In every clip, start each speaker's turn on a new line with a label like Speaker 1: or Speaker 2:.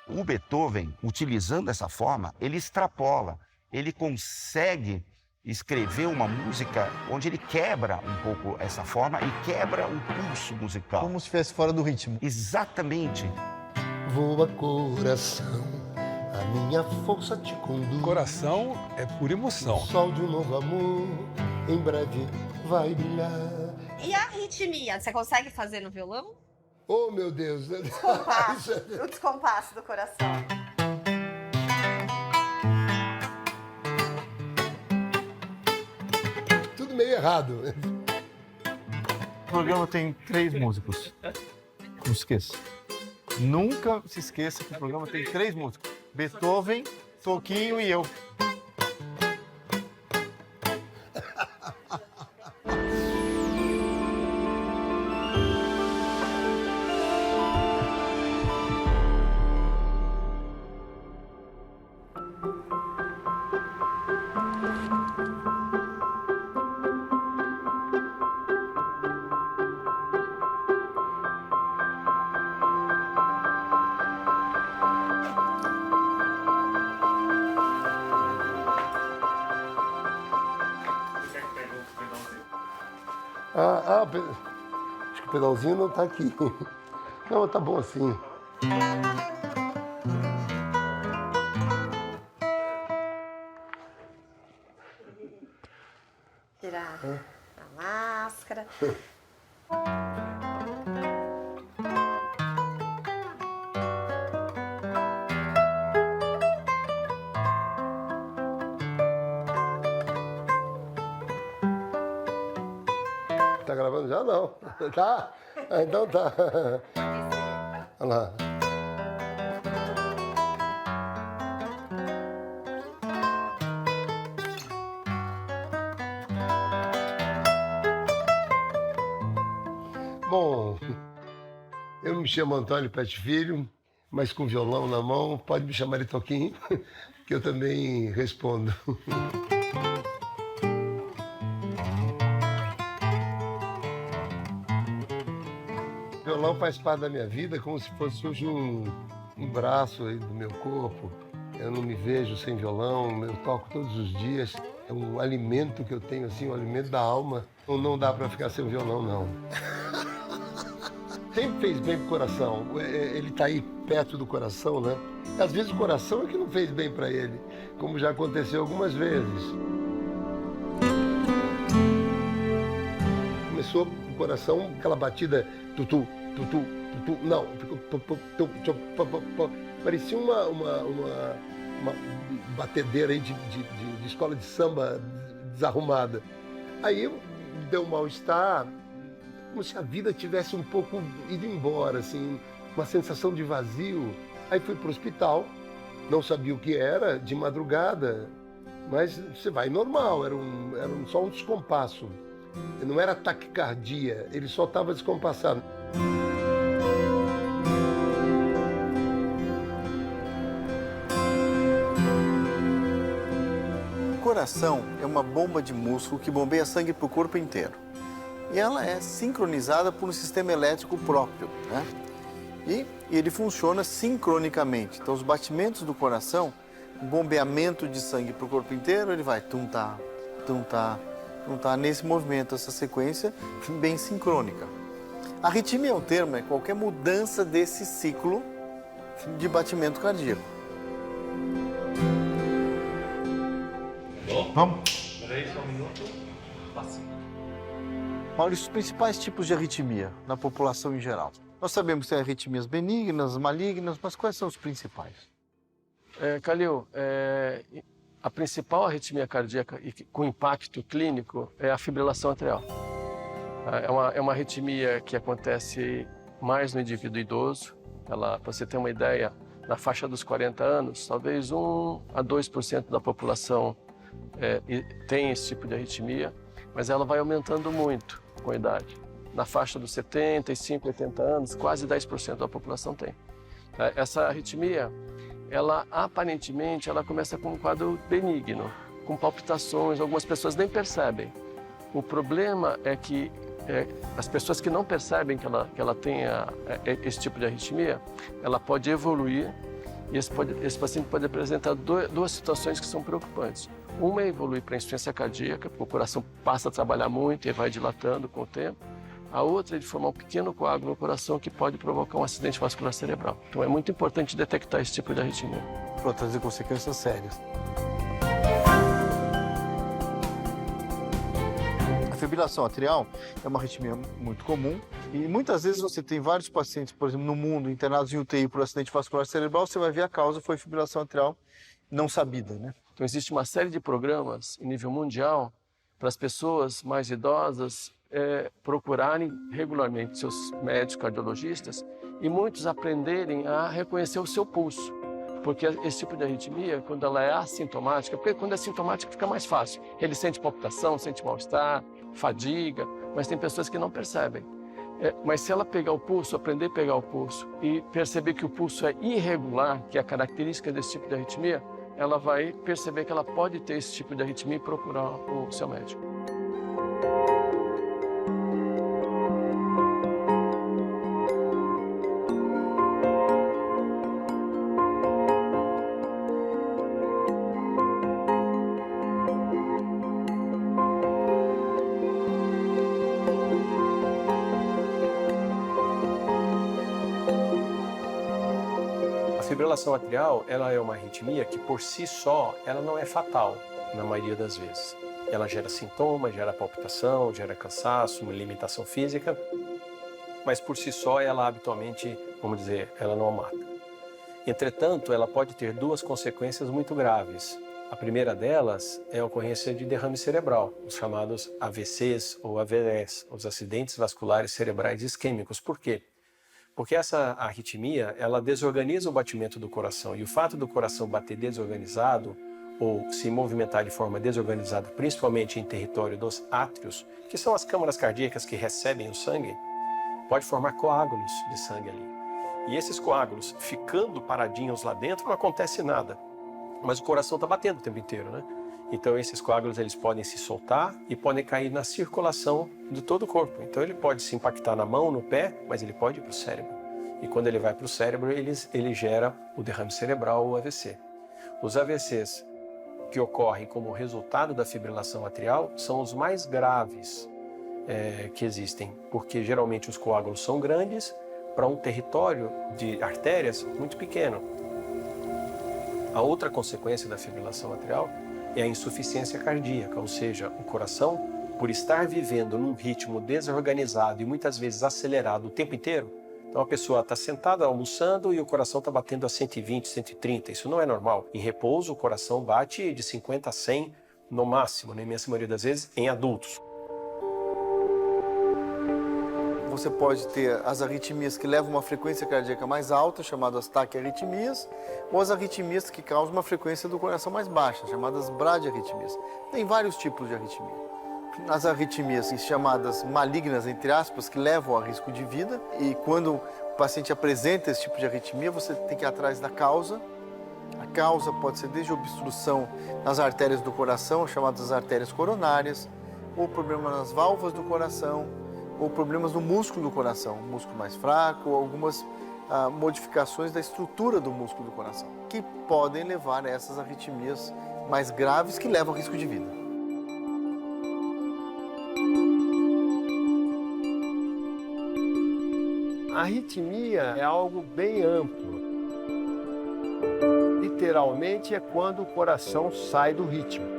Speaker 1: O Beethoven, utilizando essa forma, ele extrapola, ele consegue escrever uma música onde ele quebra um pouco essa forma e quebra o pulso musical.
Speaker 2: Como se estivesse fora do ritmo.
Speaker 1: Exatamente.
Speaker 3: Voa, coração, a minha força te conduz.
Speaker 4: Coração é pura emoção.
Speaker 3: O sol de um novo amor, em breve vai brilhar.
Speaker 5: E a ritmia, você consegue fazer no violão?
Speaker 3: Oh, meu Deus.
Speaker 5: Descompasso, o descompasso do coração.
Speaker 3: Tudo meio errado.
Speaker 2: O programa tem 3 músicos. Não esqueça. Nunca se esqueça que o programa tem 3 músicos. Beethoven, Toquinho e eu.
Speaker 3: Acho que o pedalzinho não tá aqui. Não, tá bom assim.
Speaker 5: Tirar a máscara.
Speaker 3: Tá gravando já? Não. Tá? Ah, então tá. Olha lá. Bom, eu me chamo Antônio Pet Filho, mas com violão na mão, pode me chamar de Toquinho, que eu também respondo. O violão faz parte da minha vida como se fosse hoje um braço aí do meu corpo. Eu não me vejo sem violão, eu toco todos os dias. É um alimento que eu tenho, assim, um alimento da alma. Não dá para ficar sem violão, não. Sempre fez bem pro coração. Ele tá aí perto do coração, né? Às vezes o coração é que não fez bem para ele, como já aconteceu algumas vezes. Começou o coração, aquela batida tutu, tutu, tutu, não, parecia uma batedeira aí de escola de samba desarrumada. Aí deu um mal-estar, como se a vida tivesse um pouco ido embora, assim, uma sensação de vazio. Aí fui para o hospital, não sabia o que era, de madrugada, mas você vai normal, era só um descompasso. Não era taquicardia, ele só estava descompassado.
Speaker 2: O coração é uma bomba de músculo que bombeia sangue para o corpo inteiro. E ela é sincronizada por um sistema elétrico próprio, né? E ele funciona sincronicamente. Então, os batimentos do coração, o bombeamento de sangue para o corpo inteiro, ele vai tum-tá, tum-tá, tum-tá, nesse movimento, essa sequência bem sincrônica. Arritmia é um termo, é qualquer mudança desse ciclo de batimento cardíaco. Vamos?
Speaker 6: Peraí, só um minuto. Passa.
Speaker 2: Maurício, os principais tipos de arritmia na população em geral. Nós sabemos que tem arritmias benignas, malignas, mas quais são os principais?
Speaker 6: Calil, a principal arritmia cardíaca com impacto clínico é a fibrilação atrial. É uma arritmia que acontece mais no indivíduo idoso. Para você ter uma ideia, na faixa dos 40 anos, talvez 1 a 2% da população tem esse tipo de arritmia, mas ela vai aumentando muito com a idade. Na faixa dos 75, 80 anos, quase 10% da população tem. Essa arritmia, ela aparentemente começa com um quadro benigno, com palpitações, algumas pessoas nem percebem. O problema é que as pessoas que não percebem que ela tenha esse tipo de arritmia, ela pode evoluir E esse paciente pode apresentar duas situações que são preocupantes. Uma é evoluir para insuficiência cardíaca, porque o coração passa a trabalhar muito e vai dilatando com o tempo. A outra é de formar um pequeno coágulo no coração que pode provocar um acidente vascular cerebral. Então é muito importante detectar esse tipo de arritmia.
Speaker 2: Pode trazer consequências sérias. A fibrilação atrial é uma arritmia muito comum e muitas vezes você tem vários pacientes, por exemplo, no mundo, internados em UTI por acidente vascular cerebral, você vai ver a causa foi fibrilação atrial não sabida, né?
Speaker 6: Então existe uma série de programas em nível mundial para as pessoas mais idosas procurarem regularmente seus médicos cardiologistas e muitos aprenderem a reconhecer o seu pulso. Porque esse tipo de arritmia, quando ela é assintomática, porque quando é sintomática fica mais fácil. Ele sente palpitação, sente mal-estar, fadiga, mas tem pessoas que não percebem. Mas se ela pegar o pulso, aprender a pegar o pulso e perceber que o pulso é irregular, que é a característica desse tipo de arritmia, ela vai perceber que ela pode ter esse tipo de arritmia e procurar o seu médico.
Speaker 7: A fibrilação atrial, ela é uma arritmia que por si só, ela não é fatal na maioria das vezes. Ela gera sintomas, gera palpitação, gera cansaço, uma limitação física, mas por si só ela habitualmente, vamos dizer, ela não a mata. Entretanto, ela pode ter duas consequências muito graves. A primeira delas é a ocorrência de derrame cerebral, os chamados AVCs ou AVS, os acidentes vasculares cerebrais isquêmicos. Por quê? Porque essa arritmia, ela desorganiza o batimento do coração e o fato do coração bater desorganizado ou se movimentar de forma desorganizada, principalmente em território dos átrios, que são as câmaras cardíacas que recebem o sangue, pode formar coágulos de sangue ali. E esses coágulos, ficando paradinhos lá dentro, não acontece nada. Mas o coração está batendo o tempo inteiro, né? Então esses coágulos eles podem se soltar e podem cair na circulação de todo o corpo. Então ele pode se impactar na mão, no pé, mas ele pode ir para o cérebro. E quando ele vai para o cérebro, ele gera o derrame cerebral ou AVC. Os AVCs que ocorrem como resultado da fibrilação atrial são os mais graves que existem, porque geralmente os coágulos são grandes para um território de artérias muito pequeno. A outra consequência da fibrilação atrial é a insuficiência cardíaca, ou seja, o coração, por estar vivendo num ritmo desorganizado e muitas vezes acelerado o tempo inteiro, então a pessoa está sentada almoçando e o coração está batendo a 120, 130, isso não é normal. Em repouso, o coração bate de 50 a 100 no máximo, na imensa maioria das vezes, em adultos.
Speaker 2: Você pode ter as arritmias que levam uma frequência cardíaca mais alta, chamadas taquiarritmias, ou as arritmias que causam uma frequência do coração mais baixa, chamadas bradiarritmias. Tem vários tipos de arritmia. As arritmias chamadas malignas, entre aspas, que levam a risco de vida, e quando o paciente apresenta esse tipo de arritmia, você tem que ir atrás da causa. A causa pode ser desde obstrução nas artérias do coração, chamadas artérias coronárias, ou problema nas válvulas do coração, ou problemas no músculo do coração, um músculo mais fraco, ou algumas modificações da estrutura do músculo do coração, que podem levar a essas arritmias mais graves que levam a risco de vida.
Speaker 3: A arritmia é algo bem amplo. Literalmente é quando o coração sai do ritmo.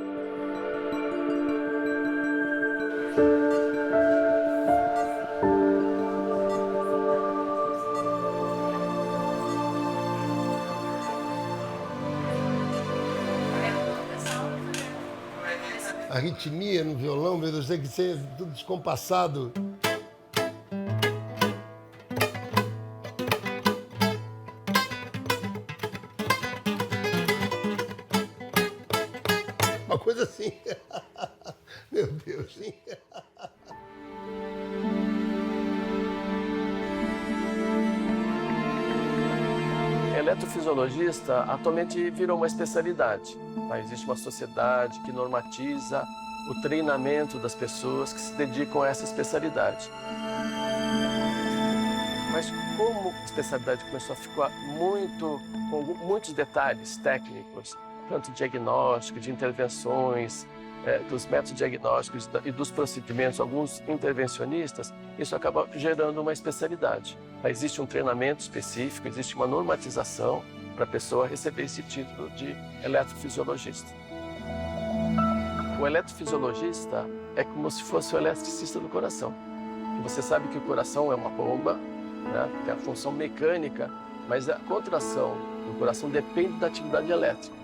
Speaker 3: Arritmia no violão, meu Deus, tem que ser tudo descompassado. Uma coisa assim. Meu Deus, sim.
Speaker 6: Eletrofisiologista atualmente virou uma especialidade. Existe uma sociedade que normatiza o treinamento das pessoas que se dedicam a essa especialidade. Mas como a especialidade começou a ficar com muitos detalhes técnicos, tanto diagnóstico, de intervenções, dos métodos diagnósticos e dos procedimentos, alguns intervencionistas, isso acaba gerando uma especialidade. Existe um treinamento específico, existe uma normatização para a pessoa receber esse título de eletrofisiologista. O eletrofisiologista é como se fosse o eletricista do coração. Você sabe que o coração é uma bomba, né? Tem a função mecânica, mas a contração do coração depende da atividade elétrica.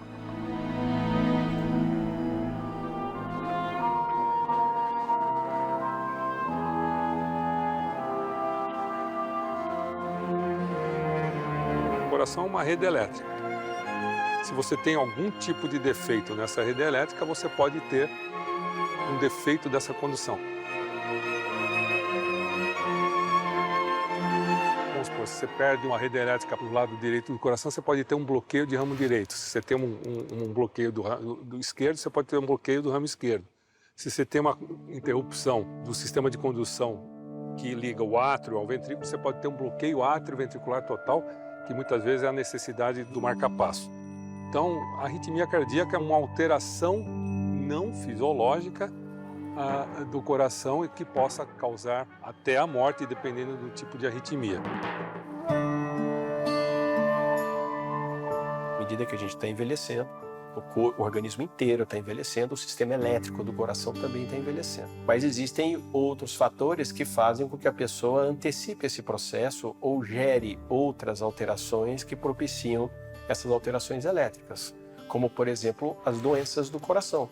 Speaker 4: O coração é uma rede elétrica. Se você tem algum tipo de defeito nessa rede elétrica, você pode ter um defeito dessa condução. Vamos supor, se você perde uma rede elétrica para o lado direito do coração, você pode ter um bloqueio de ramo direito. Se você tem um bloqueio do esquerdo, você pode ter um bloqueio do ramo esquerdo. Se você tem uma interrupção do sistema de condução que liga o átrio ao ventrículo, você pode ter um bloqueio átrio-ventricular total, que muitas vezes é a necessidade do marca-passo. Então, a arritmia cardíaca é uma alteração não fisiológica do coração e que possa causar até a morte, dependendo do tipo de arritmia.
Speaker 7: À medida que a gente está envelhecendo, o organismo inteiro está envelhecendo, o sistema elétrico do coração também está envelhecendo. Mas existem outros fatores que fazem com que a pessoa antecipe esse processo ou gere outras alterações que propiciam essas alterações elétricas, como, por exemplo, as doenças do coração,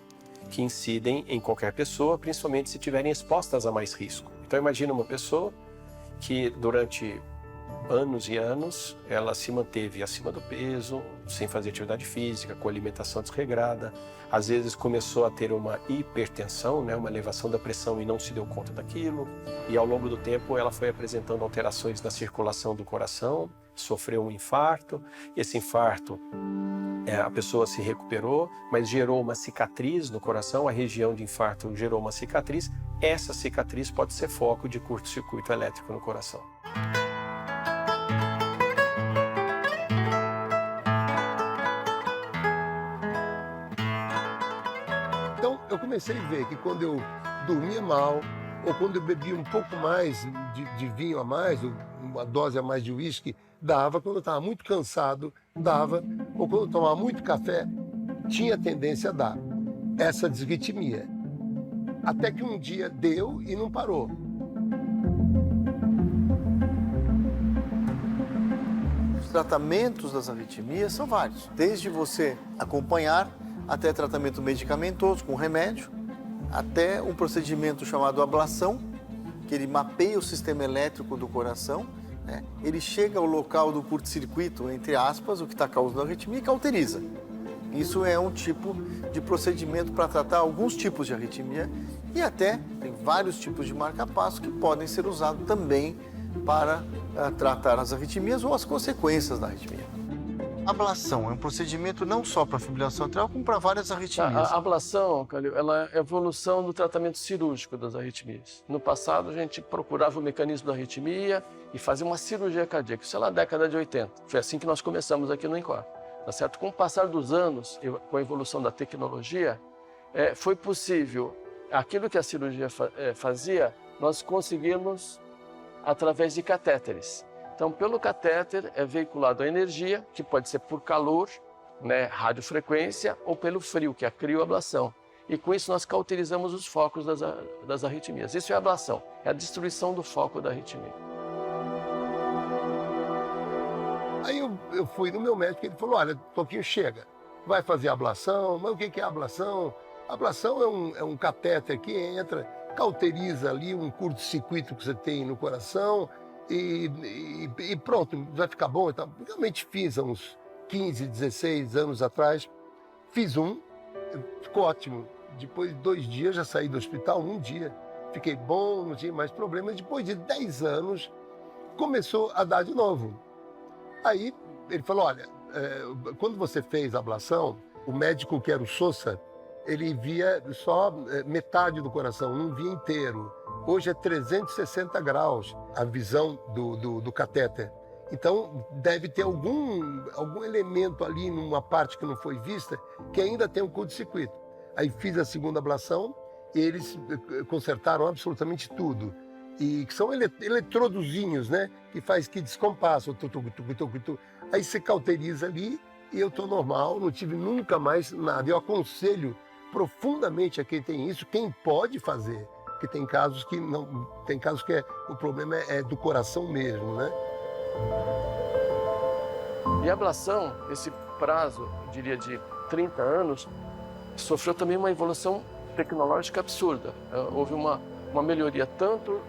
Speaker 7: que incidem em qualquer pessoa, principalmente se estiverem expostas a mais risco. Então, imagina uma pessoa que durante anos e anos ela se manteve acima do peso, sem fazer atividade física, com alimentação desregrada, às vezes começou a ter uma hipertensão, né, uma elevação da pressão e não se deu conta daquilo, e ao longo do tempo ela foi apresentando alterações na circulação do coração, sofreu um infarto, esse infarto a pessoa se recuperou, mas gerou uma cicatriz no coração, a região de infarto gerou uma cicatriz, essa cicatriz pode ser foco de curto-circuito elétrico no coração.
Speaker 3: Então, eu comecei a ver que quando eu dormia mal, ou quando eu bebia um pouco mais de vinho a mais, uma dose a mais de uísque, dava. Quando eu estava muito cansado, dava. Ou quando eu tomava muito café, tinha tendência a dar essa desritmia. Até que um dia deu e não parou.
Speaker 2: Os tratamentos das arritmias são vários, desde você acompanhar até tratamento medicamentoso com remédio, até um procedimento chamado ablação, que ele mapeia o sistema elétrico do coração, né? Ele chega ao local do curto-circuito, entre aspas, o que está causando a arritmia, e cauteriza. Isso é um tipo de procedimento para tratar alguns tipos de arritmia e até tem vários tipos de marca-passo que podem ser usados também para tratar as arritmias ou as consequências da arritmia. A ablação é um procedimento não só para fibrilação atrial, como para várias arritmias.
Speaker 6: A ablação, Calil, ela é a evolução do tratamento cirúrgico das arritmias. No passado, a gente procurava o mecanismo da arritmia e fazia uma cirurgia cardíaca. Isso é na década de 80. Foi assim que nós começamos aqui no INCOR. Tá certo? Com o passar dos anos, com a evolução da tecnologia, foi possível, aquilo que a cirurgia fazia, nós conseguimos através de catéteres. Então, pelo catéter é veiculado a energia, que pode ser por calor, né, radiofrequência, ou pelo frio, que é a crioablação. E com isso nós cauterizamos os focos das arritmias. Isso é a ablação, é a destruição do foco da arritmia.
Speaker 3: Aí eu fui no meu médico e ele falou, olha, Toquinho, chega, vai fazer ablação. Mas o que é ablação? Ablação é um catéter que entra, cauteriza ali um curto-circuito que você tem no coração e pronto, vai ficar bom. Então, realmente fiz há uns 15, 16 anos atrás, fiz ficou ótimo. Depois de 2 dias já saí do hospital, 1 dia. Fiquei bom, não tinha mais problemas. Depois de 10 anos, começou a dar de novo. Aí ele falou, olha, quando você fez a ablação, o médico que era o Sousa, ele via só metade do coração, não via inteiro. Hoje é 360 graus a visão do catéter. Então, deve ter algum elemento ali, numa parte que não foi vista, que ainda tem um curto-circuito. Aí fiz a segunda ablação e eles consertaram absolutamente tudo. E que são eletrodozinhos, né? Que descompassa. Aí você cauteriza ali e eu estou normal, não tive nunca mais nada. Eu aconselho profundamente a quem tem isso, quem pode fazer. Porque tem casos que não, tem casos que o problema é do coração mesmo, né?
Speaker 6: E a ablação, esse prazo, eu diria de 30 anos, sofreu também uma evolução tecnológica absurda. Houve uma melhoria tanto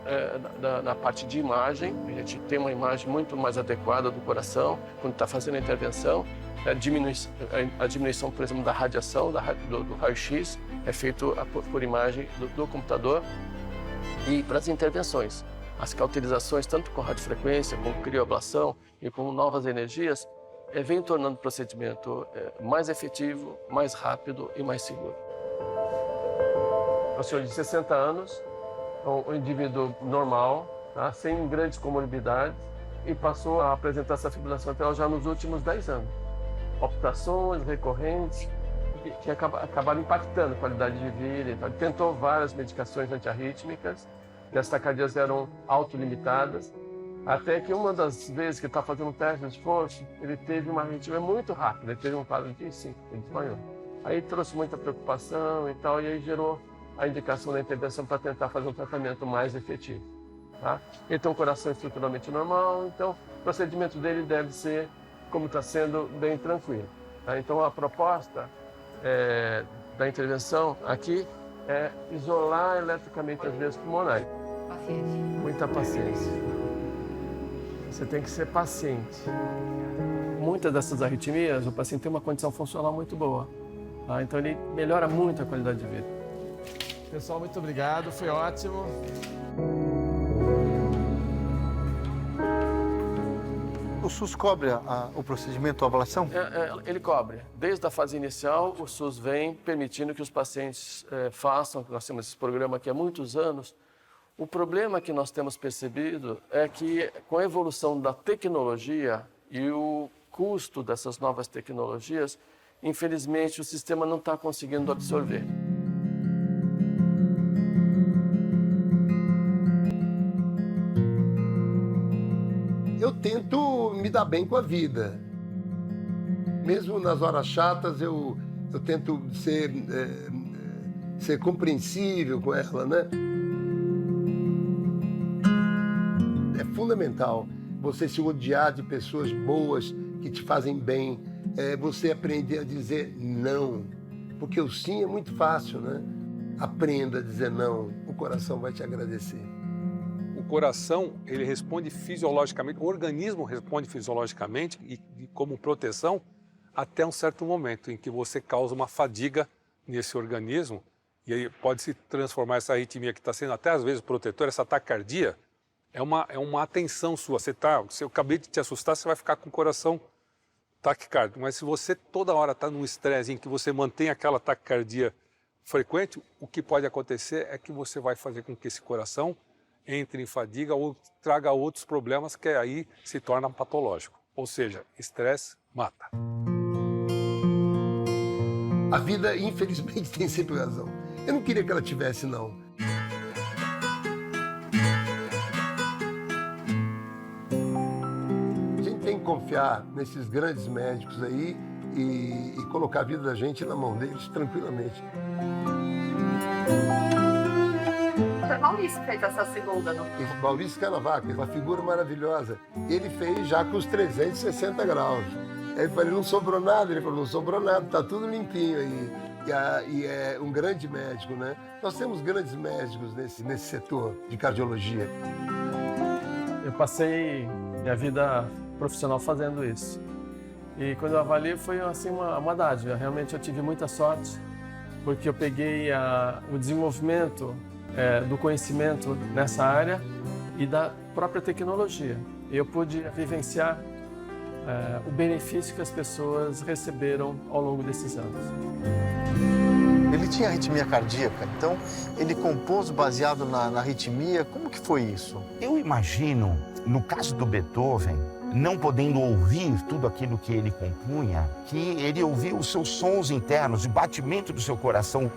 Speaker 6: na parte de imagem, a gente tem uma imagem muito mais adequada do coração quando está fazendo a intervenção, a diminuição, por exemplo, da radiação, do raio-x, é feito por imagem do computador. E para as intervenções, as cauterizações, tanto com radiofrequência, com crioablação e com novas energias, vem tornando o procedimento mais efetivo, mais rápido e mais seguro. O senhor de 60 anos, um indivíduo normal, tá, sem grandes comorbidades, e passou a apresentar essa fibrilação atrial já nos últimos 10 anos. Palpitações recorrentes que acabaram impactando a qualidade de vida. Então, ele tentou várias medicações antiarrítmicas, que as taquicardias eram autolimitadas, até que uma das vezes que ele estava fazendo um teste de esforço, ele teve uma arritmia muito rápida, ele teve um quadro de 5, ele desmaiou. Aí trouxe muita preocupação e tal, e aí gerou a indicação da intervenção para tentar fazer um tratamento mais efetivo. Tá? Ele tem um coração estruturalmente normal, então o procedimento dele deve ser, como está sendo, bem tranquilo. Tá? Então a proposta da intervenção aqui é isolar eletricamente as veias pulmonares.
Speaker 5: Paciência.
Speaker 6: Muita paciência. Você tem que ser paciente. Muitas dessas arritmias, o paciente tem uma condição funcional muito boa. Tá? Então ele melhora muito a qualidade de vida. Pessoal, muito obrigado, foi ótimo.
Speaker 2: O SUS cobre o procedimento, a ablação?
Speaker 6: Ele cobre. Desde a fase inicial, o SUS vem permitindo que os pacientes façam, nós temos esse programa aqui há muitos anos. O problema que nós temos percebido é que, com a evolução da tecnologia e o custo dessas novas tecnologias, infelizmente o sistema não está conseguindo absorver.
Speaker 3: Eu tento me dar bem com a vida. Mesmo nas horas chatas, eu tento ser compreensível com ela, né? É fundamental você se rodear de pessoas boas que te fazem bem, você aprender a dizer não, porque o sim é muito fácil, né? Aprenda a dizer não, o coração vai te agradecer.
Speaker 4: O coração, ele responde fisiologicamente, o organismo responde fisiologicamente e como proteção até um certo momento em que você causa uma fadiga nesse organismo e aí pode se transformar essa arritmia que está sendo até às vezes protetora, essa taquicardia, é uma atenção sua. Se eu acabei de te assustar, você vai ficar com o coração taquicárdico. Mas se você toda hora está num estresse em que você mantém aquela taquicardia frequente, o que pode acontecer é que você vai fazer com que esse coração entre em fadiga ou traga outros problemas que aí se torna patológico. Ou seja, estresse mata.
Speaker 3: A vida, infelizmente, tem sempre razão. Eu não queria que ela tivesse, não. A gente tem que confiar nesses grandes médicos aí e colocar a vida da gente na mão deles tranquilamente.
Speaker 5: O Maurício fez essa segunda, não?
Speaker 3: O Maurício Canavaca, uma figura maravilhosa. Ele fez já com os 360 graus. Aí eu falei, não sobrou nada? Ele falou, não sobrou nada, tá tudo limpinho aí. E é um grande médico, né? Nós temos grandes médicos nesse setor de cardiologia.
Speaker 6: Eu passei minha vida profissional fazendo isso. E quando eu avaliei foi assim uma dádiva. Realmente eu tive muita sorte, porque eu peguei o desenvolvimento do conhecimento nessa área e da própria tecnologia. Eu pude vivenciar o benefício que as pessoas receberam ao longo desses anos.
Speaker 2: Ele tinha arritmia cardíaca, então ele compôs baseado na arritmia. Como que foi isso?
Speaker 1: Eu imagino, no caso do Beethoven, não podendo ouvir tudo aquilo que ele compunha, que ele ouvia os seus sons internos, o batimento do seu coração.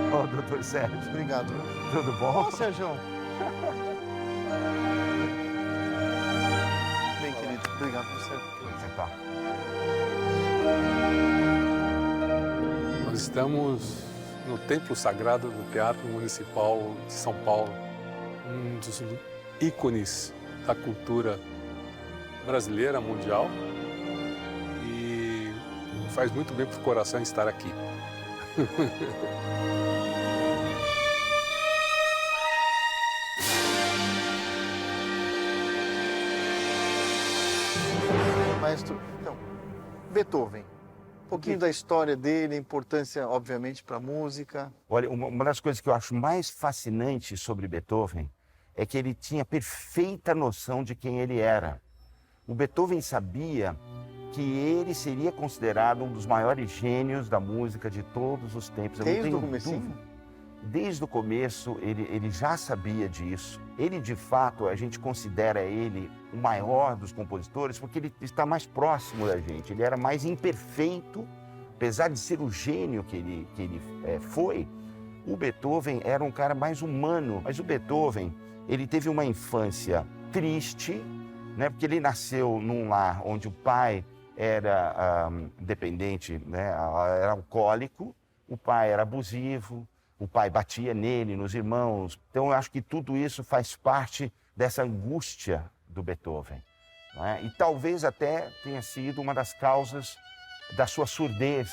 Speaker 1: Ô, doutor Sérgio,
Speaker 2: Obrigado.
Speaker 1: tudo bom?
Speaker 2: Ô, Sérgio. Bem, querido, obrigado por ser.
Speaker 1: Você tá.
Speaker 4: Nós estamos no Templo Sagrado do Teatro Municipal de São Paulo, um dos ícones da cultura brasileira, mundial, e faz muito bem para o coração estar aqui.
Speaker 2: Maestro, então, Beethoven. Um pouquinho da história dele, a importância, obviamente, para a música.
Speaker 1: Olha, uma das coisas que eu acho mais fascinante sobre Beethoven é que ele tinha perfeita noção de quem ele era. O Beethoven sabia que ele seria considerado um dos maiores gênios da música de todos os tempos. Eu não
Speaker 2: Desde
Speaker 1: tenho
Speaker 2: o comecinho?
Speaker 1: dúvida. Desde o começo, ele já sabia disso. Ele, de fato, a gente considera ele o maior dos compositores porque ele está mais próximo da gente. Ele era mais imperfeito, apesar de ser o gênio que ele foi. O Beethoven era um cara mais humano. Mas o Beethoven, ele teve uma infância triste, né? Porque ele nasceu num lar onde o pai era dependente, né? Era alcoólico, o pai era abusivo, o pai batia nele, nos irmãos. Então, eu acho que tudo isso faz parte dessa angústia do Beethoven, né? E talvez até tenha sido uma das causas da sua surdez.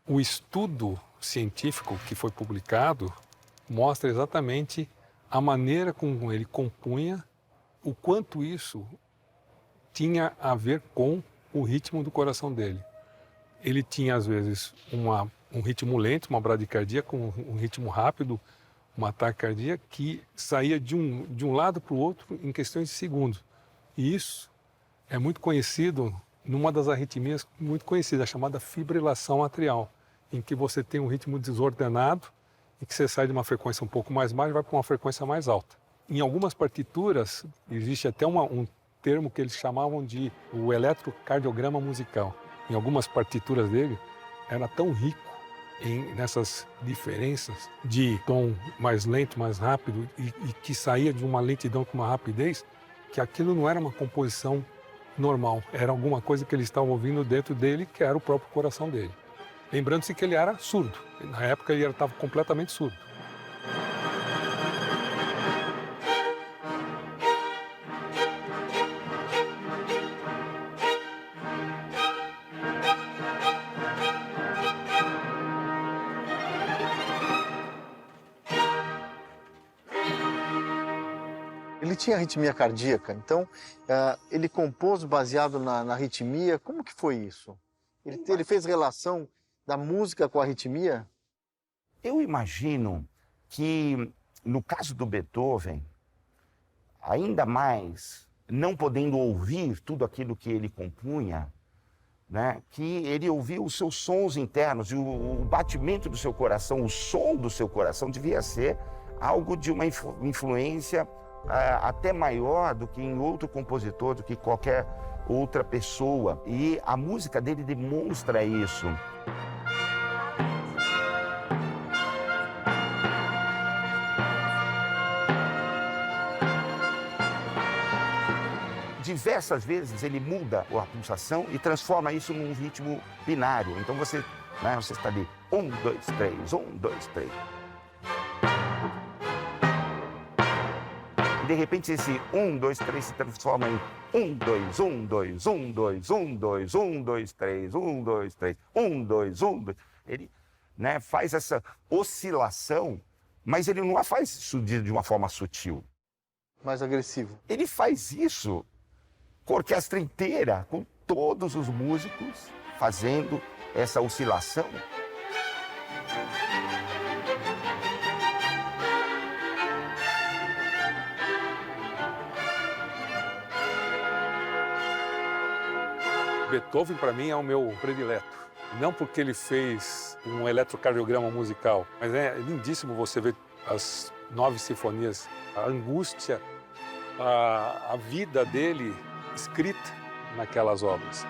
Speaker 4: O estudo científico que foi publicado mostra exatamente a maneira como ele compunha, o quanto isso tinha a ver com o ritmo do coração dele. Ele tinha, às vezes, um ritmo lento, uma bradicardia, com um ritmo rápido, uma taquicardia, que saía de um lado para o outro em questões de segundos. E isso é muito conhecido numa das arritmias muito conhecidas, chamada fibrilação atrial, em que você tem um ritmo desordenado e que você sai de uma frequência um pouco mais baixa e vai para uma frequência mais alta. Em algumas partituras, existe até um termo que eles chamavam de o eletrocardiograma musical. Em algumas partituras dele, era tão rico nessas diferenças de tom mais lento, mais rápido e que saía de uma lentidão com uma rapidez, que aquilo não era uma composição normal, era alguma coisa que ele estava ouvindo dentro dele, que era o próprio coração dele. Lembrando-se que ele era surdo. Na época ele estava completamente surdo.
Speaker 2: Ele tinha arritmia cardíaca, então ele compôs baseado na arritmia. Como que foi isso? Ele fez relação da música com a arritmia?
Speaker 1: Eu imagino que, no caso do Beethoven, ainda mais, não podendo ouvir tudo aquilo que ele compunha, né, que ele ouvia os seus sons internos e o batimento do seu coração, o som do seu coração devia ser algo de uma influência até maior do que em outro compositor, do que qualquer outra pessoa. E a música dele demonstra isso. Diversas vezes ele muda a pulsação e transforma isso num ritmo binário. Então você está ali, 1, 2, 3, 1, 2, 3. E de repente esse 1, 2, 3 se transforma em 1, 2, 1, 2, 1, 2, 1, 2, 1, 2, 3, 1, 2, 3, 1, 2, 1, 2. Ele, né, faz essa oscilação, mas ele não faz isso de uma forma sutil.
Speaker 2: Mais agressivo.
Speaker 1: Ele faz isso com a orquestra inteira, com todos os músicos fazendo essa oscilação.
Speaker 4: Beethoven, para mim, é o meu predileto. Não porque ele fez um eletrocardiograma musical, mas é lindíssimo você ver as 9 sinfonias, a angústia, a vida dele escrita naquelas obras.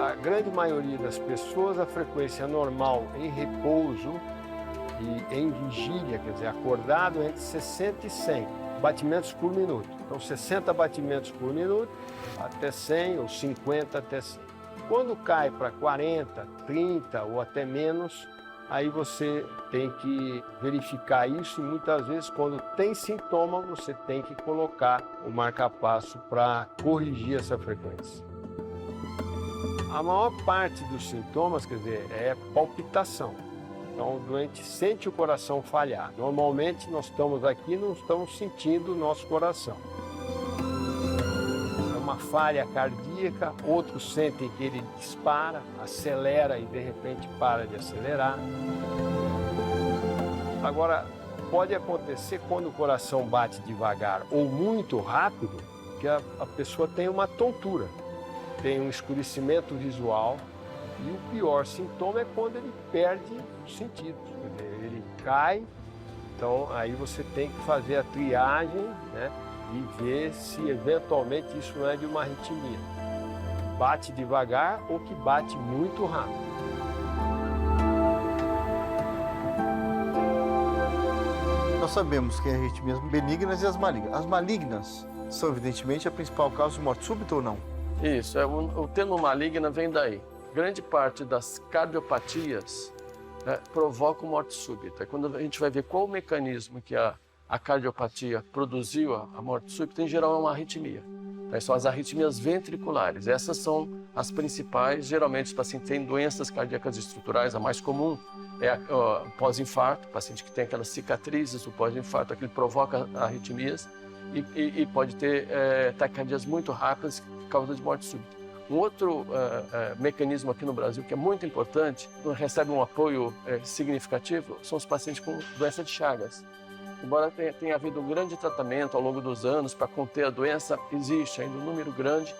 Speaker 6: A grande maioria das pessoas, a frequência normal em repouso e em vigília, quer dizer, acordado, é entre 60 e 100 batimentos por minuto. Então, 60 batimentos por minuto até 100, ou 50 até 100. Quando cai para 40, 30 ou até menos, aí você tem que verificar isso e muitas vezes, quando tem sintoma, você tem que colocar o marca-passo para corrigir essa frequência. A maior parte dos sintomas, quer dizer, é palpitação. Então, o doente sente o coração falhar. Normalmente, nós estamos aqui e não estamos sentindo o nosso coração. É uma falha cardíaca, outros sentem que ele dispara, acelera e, de repente, para de acelerar. Agora, pode acontecer quando o coração bate devagar ou muito rápido, que a pessoa tem uma tontura. Tem um escurecimento visual e o pior sintoma é quando ele perde os sentidos. Quer dizer, ele cai, então aí você tem que fazer a triagem, né, e ver se eventualmente isso não é de uma arritmia. Bate devagar ou que bate muito rápido.
Speaker 2: Nós sabemos que há arritmias benignas e as malignas. As malignas são, evidentemente, a principal causa de morte súbita ou não?
Speaker 6: Isso, o termo maligna vem daí. Grande parte das cardiopatias provocam morte súbita. Quando a gente vai ver qual o mecanismo que a cardiopatia produziu a morte súbita, em geral é uma arritmia. São as arritmias ventriculares. Essas são as principais. Geralmente os pacientes têm doenças cardíacas estruturais. A mais comum é o pós-infarto, o paciente que tem aquelas cicatrizes do pós-infarto, aquilo provoca arritmias e pode ter taquicardias muito rápidas, causa de morte súbita. Um outro mecanismo aqui no Brasil que é muito importante, recebe um apoio significativo, são os pacientes com doença de Chagas. Embora tenha havido um grande tratamento ao longo dos anos para conter a doença, existe ainda um número grande.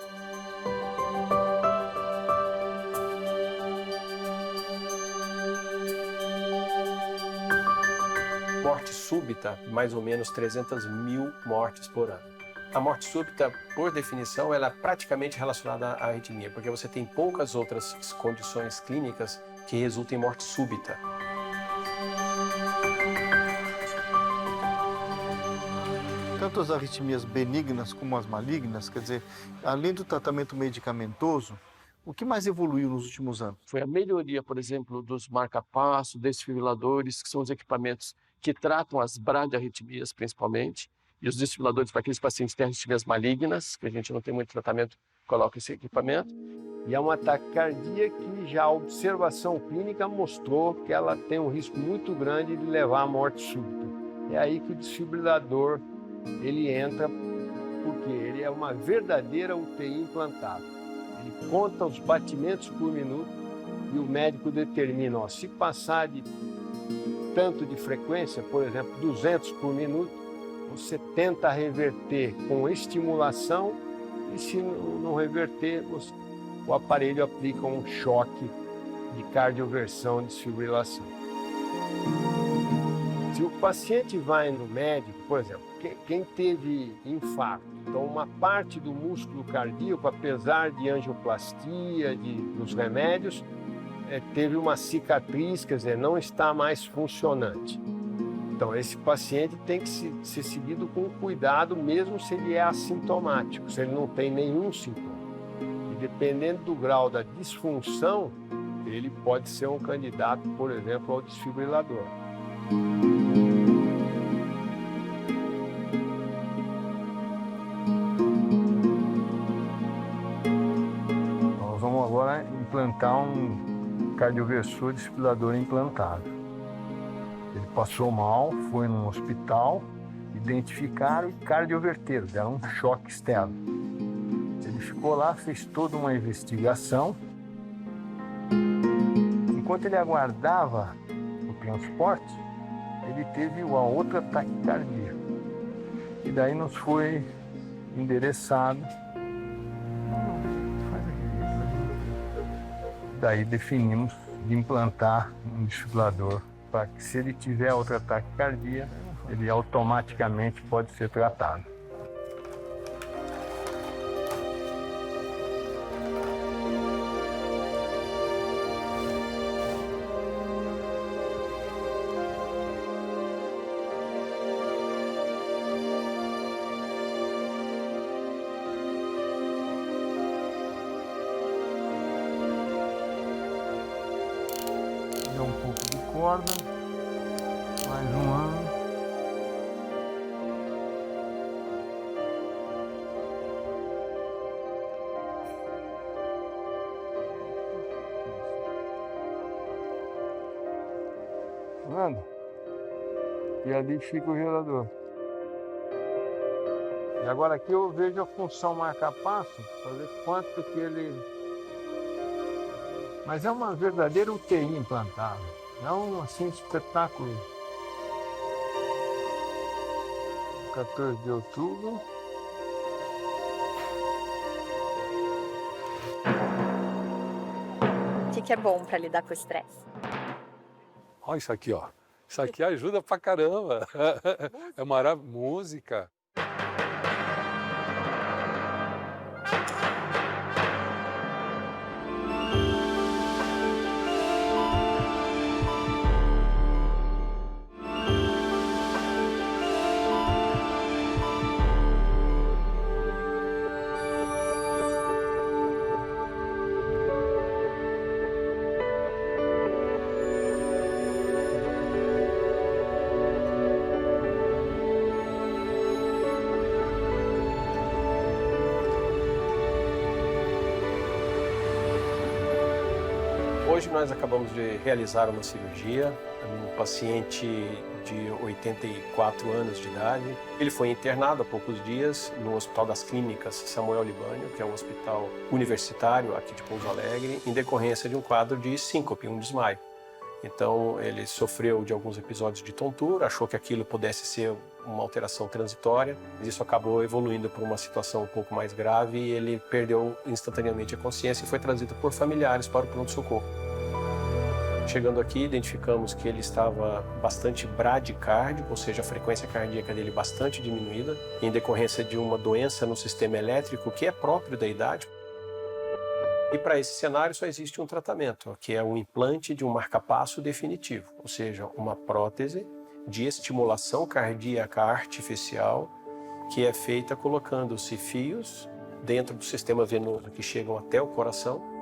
Speaker 7: Morte súbita, mais ou menos 300 mil mortes por ano. A morte súbita, por definição, ela é praticamente relacionada à arritmia, porque você tem poucas outras condições clínicas que resultam em morte súbita.
Speaker 2: Tanto as arritmias benignas como as malignas, quer dizer, além do tratamento medicamentoso, o que mais evoluiu nos últimos anos?
Speaker 6: Foi a melhoria, por exemplo, dos marca-passo, desfibriladores, que são os equipamentos que tratam as bradiarritmias, principalmente, e os desfibriladores para aqueles pacientes que têm arritmias malignas, que a gente não tem muito tratamento, coloca esse equipamento. E é uma taquicardia que já a observação clínica mostrou que ela tem um risco muito grande de levar à morte súbita. É aí que o desfibrilador ele entra, porque ele é uma verdadeira UTI implantada. Ele conta os batimentos por minuto e o médico determina, se passar de tanto de frequência, por exemplo, 200 por minuto, você tenta reverter com estimulação e se não reverter, o aparelho aplica um choque de cardioversão, desfibrilação. Se o paciente vai no médico, por exemplo, quem teve infarto, então uma parte do músculo cardíaco, apesar de angioplastia, dos remédios, teve uma cicatriz, quer dizer, não está mais funcionante. Então, esse paciente tem que ser seguido com cuidado, mesmo se ele é assintomático, se ele não tem nenhum sintoma. E dependendo do grau da disfunção, ele pode ser um candidato, por exemplo, ao desfibrilador.
Speaker 8: Nós vamos agora implantar um cardioversor desfibrilador implantado. Ele passou mal, foi num hospital, identificaram e cardioverteram, deram um choque externo. Ele ficou lá, fez toda uma investigação. Enquanto ele aguardava o transporte, ele teve uma outra taquicardia. E daí nos foi endereçado. Daí definimos de implantar um desfibrilador para que, se ele tiver outra taquicardia, ele automaticamente pode ser tratado. Um pouco de corda, mais um ano. Tá vendo? E ali fica o gerador. E agora aqui eu vejo a função marca-passo, para ver quanto que ele... Mas é uma verdadeira UTI implantada. É um assim, espetáculo. 14 de outubro.
Speaker 5: O que é bom para lidar com o estresse?
Speaker 4: Olha isso aqui, ó. Isso aqui ajuda pra caramba. É maravilhoso. Música.
Speaker 7: Hoje nós acabamos de realizar uma cirurgia num paciente de 84 anos de idade. Ele foi internado há poucos dias no Hospital das Clínicas Samuel Libânio, que é um hospital universitário aqui de Pouso Alegre, em decorrência de um quadro de síncope, um desmaio. Então ele sofreu de alguns episódios de tontura, achou que aquilo pudesse ser uma alteração transitória, mas isso acabou evoluindo para uma situação um pouco mais grave e ele perdeu instantaneamente a consciência e foi trazido por familiares para o pronto-socorro. Chegando aqui, identificamos que ele estava bastante bradicárdico, ou seja, a frequência cardíaca dele bastante diminuída, em decorrência de uma doença no sistema elétrico que é próprio da idade. E para esse cenário só existe um tratamento, que é o implante de um marca-passo definitivo, ou seja, uma prótese de estimulação cardíaca artificial que é feita colocando-se fios dentro do sistema venoso que chegam até o coração,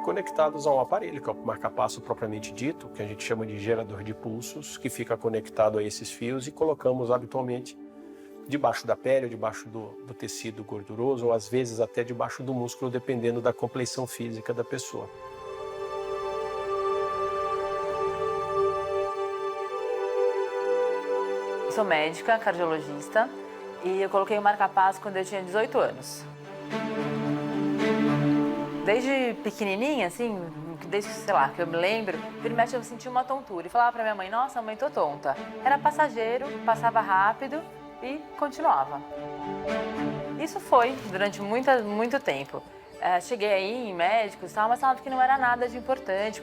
Speaker 7: conectados a um aparelho, que é o marca-passo propriamente dito, que a gente chama de gerador de pulsos, que fica conectado a esses fios e colocamos habitualmente debaixo da pele, ou debaixo do tecido gorduroso, ou às vezes até debaixo do músculo, dependendo da compleição física da pessoa.
Speaker 9: Sou médica, cardiologista, e eu coloquei o marca-passo quando eu tinha 18 anos. Desde pequenininha, assim, desde, sei lá, que eu me lembro, vira e mexe eu sentia uma tontura. E falava pra minha mãe, nossa, mãe, tô tonta. Era passageiro, passava rápido e continuava. Isso foi durante muito tempo. Cheguei aí em médicos e tal, mas falava que não era nada de importante.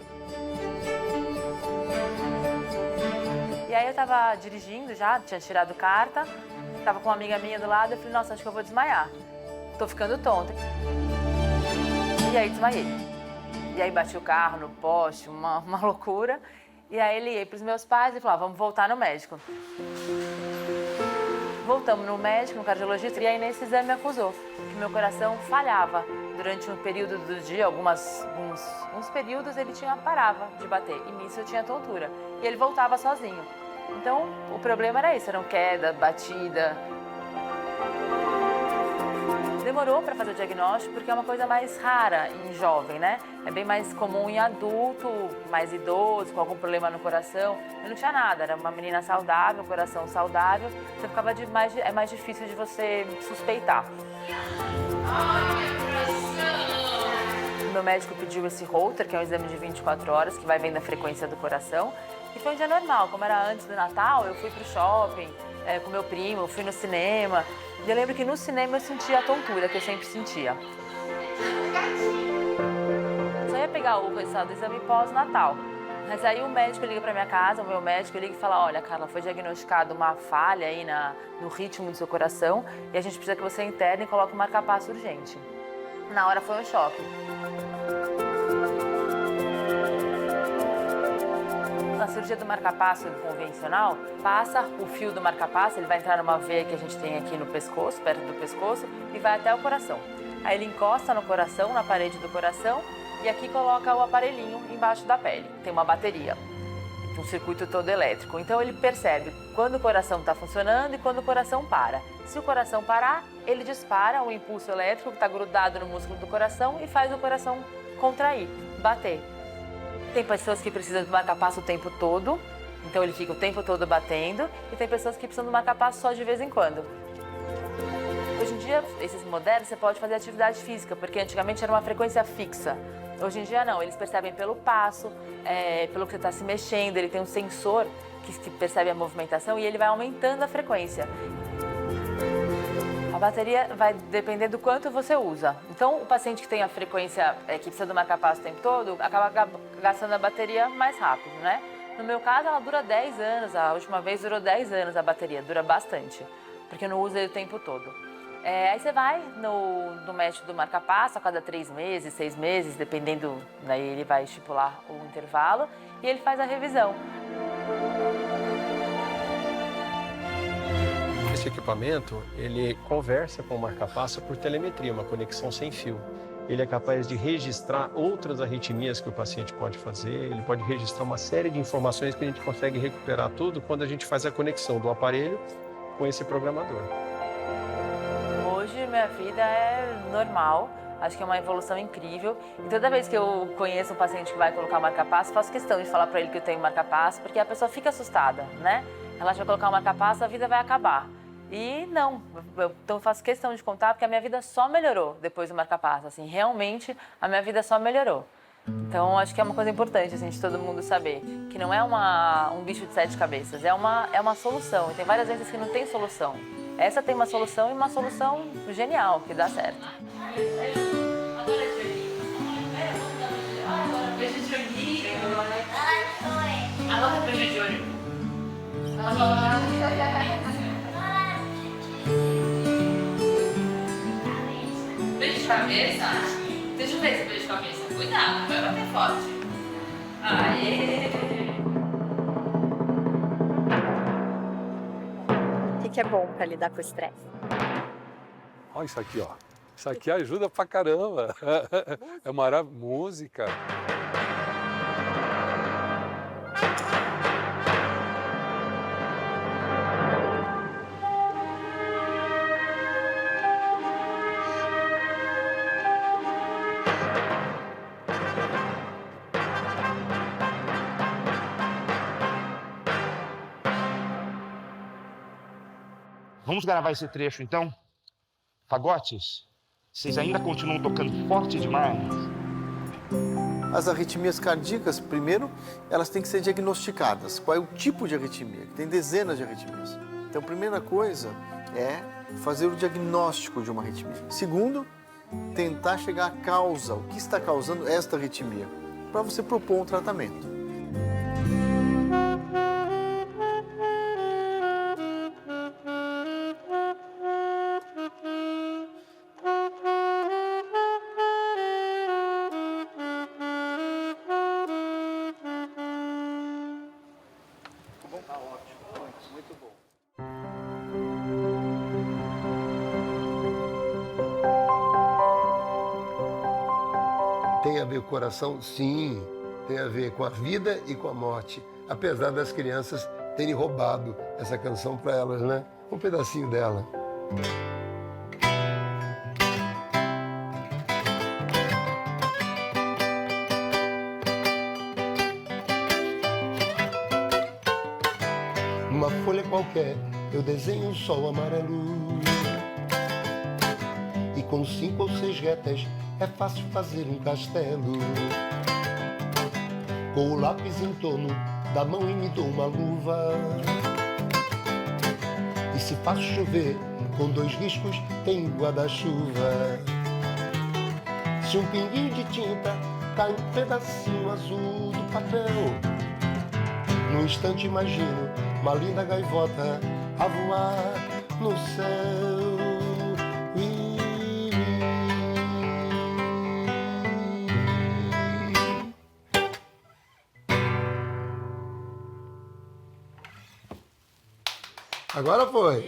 Speaker 9: E aí eu tava dirigindo já, tinha tirado carta, tava com uma amiga minha do lado, eu falei, nossa, acho que eu vou desmaiar. Tô ficando tonta. E aí desmaiei. E aí bati o carro no poste, uma loucura. E aí liguei pros meus pais e falei, vamos voltar no médico. Voltamos no médico, no cardiologista, e aí nesse exame me acusou que meu coração falhava. Durante um período do dia, uns períodos, ele parava de bater. E nisso eu tinha tontura. E ele voltava sozinho. Então, o problema era isso, eram queda, batida. Demorou para fazer o diagnóstico porque é uma coisa mais rara em jovem, né? É bem mais comum em adulto, mais idoso, com algum problema no coração. Eu não tinha nada, era uma menina saudável, coração saudável. Você ficava é mais difícil de você suspeitar. O meu médico pediu esse Holter, que é um exame de 24 horas, que vai vendo a frequência do coração. E foi um dia normal, como era antes do Natal, eu fui pro shopping com meu primo, eu fui no cinema. E eu lembro que no cinema eu sentia a tontura, que eu sempre sentia. Só ia pegar o resultado do exame pós-Natal. Mas aí o médico liga pra minha casa, o meu médico liga e fala, olha, Carla, foi diagnosticada uma falha aí no ritmo do seu coração e a gente precisa que você interne e coloque um marca-passo urgente. Na hora foi um choque. Na cirurgia do marca-passo convencional, passa o fio do marca-passo, ele vai entrar numa veia que a gente tem aqui no pescoço, perto do pescoço, e vai até o coração. Aí ele encosta no coração, na parede do coração, e aqui coloca o aparelhinho embaixo da pele. Tem uma bateria, um circuito todo elétrico. Então ele percebe quando o coração está funcionando e quando o coração para. Se o coração parar, ele dispara o impulso elétrico que está grudado no músculo do coração e faz o coração contrair, bater. Tem pessoas que precisam do marca-passo o tempo todo, então ele fica o tempo todo batendo, e tem pessoas que precisam do marca-passo só de vez em quando. Hoje em dia, esses modernos, você pode fazer atividade física, porque antigamente era uma frequência fixa. Hoje em dia não, eles percebem pelo passo, pelo que você está se mexendo, ele tem um sensor que percebe a movimentação e ele vai aumentando a frequência. A bateria vai depender do quanto você usa. Então, o paciente que tem a frequência, que precisa do marca-passo o tempo todo, acaba gastando a bateria mais rápido, né? No meu caso, ela dura 10 anos, a última vez durou 10 anos a bateria, dura bastante, porque eu não uso ele o tempo todo. Aí você vai no médico do marca-passo a cada 3 meses, 6 meses, dependendo, daí ele vai estipular o intervalo e ele faz a revisão.
Speaker 7: Esse equipamento, ele conversa com o marca-passo por telemetria, uma conexão sem fio. Ele é capaz de registrar outras arritmias que o paciente pode fazer, ele pode registrar uma série de informações que a gente consegue recuperar tudo quando a gente faz a conexão do aparelho com esse programador.
Speaker 9: Hoje minha vida é normal, acho que é uma evolução incrível. E toda vez que eu conheço um paciente que vai colocar marca-passo, faço questão de falar para ele que eu tenho marca-passo, porque a pessoa fica assustada, né? Ela vai colocar o marca-passo, a vida vai acabar. E não, então eu faço questão de contar porque a minha vida só melhorou depois do marca-passo, assim, realmente a minha vida só melhorou. Então acho que é uma coisa importante, assim, de todo mundo saber, que não é um bicho de 7 cabeças, é uma solução, e tem várias vezes que não tem solução. Essa tem uma solução e uma solução genial, que dá certo.
Speaker 10: Beijo de olho. Agora beijo de olho. Beijo de cabeça? Deixa eu ver esse beijo de cabeça. Cuidado, vai bater forte. Aê!
Speaker 5: O que é bom para lidar com o estresse?
Speaker 4: Olha isso aqui, ó. Isso aqui ajuda pra caramba. É maravilhoso. Música.
Speaker 1: Vamos gravar esse trecho, então? Fagotes, vocês ainda continuam tocando forte demais?
Speaker 2: As arritmias cardíacas, primeiro, elas têm que ser diagnosticadas. Qual é o tipo de arritmia? Tem dezenas de arritmias. Então, a primeira coisa é fazer o diagnóstico de uma arritmia. Segundo, tentar chegar à causa, o que está causando esta arritmia, para você propor um tratamento.
Speaker 3: Tem a ver com o coração? Sim, tem a ver com a vida e com a morte. Apesar das crianças terem roubado essa canção para elas, né? Um pedacinho dela. Numa folha qualquer eu desenho um sol amarelo. E com 5 ou 6 retas é fácil fazer um castelo. Com o lápis em torno da mão e me dou uma luva. E se faço chover com 2 riscos tem guarda-chuva. Se um pinguinho de tinta cai um pedacinho azul do papel, num instante imagino uma linda gaivota a voar no céu. Agora foi.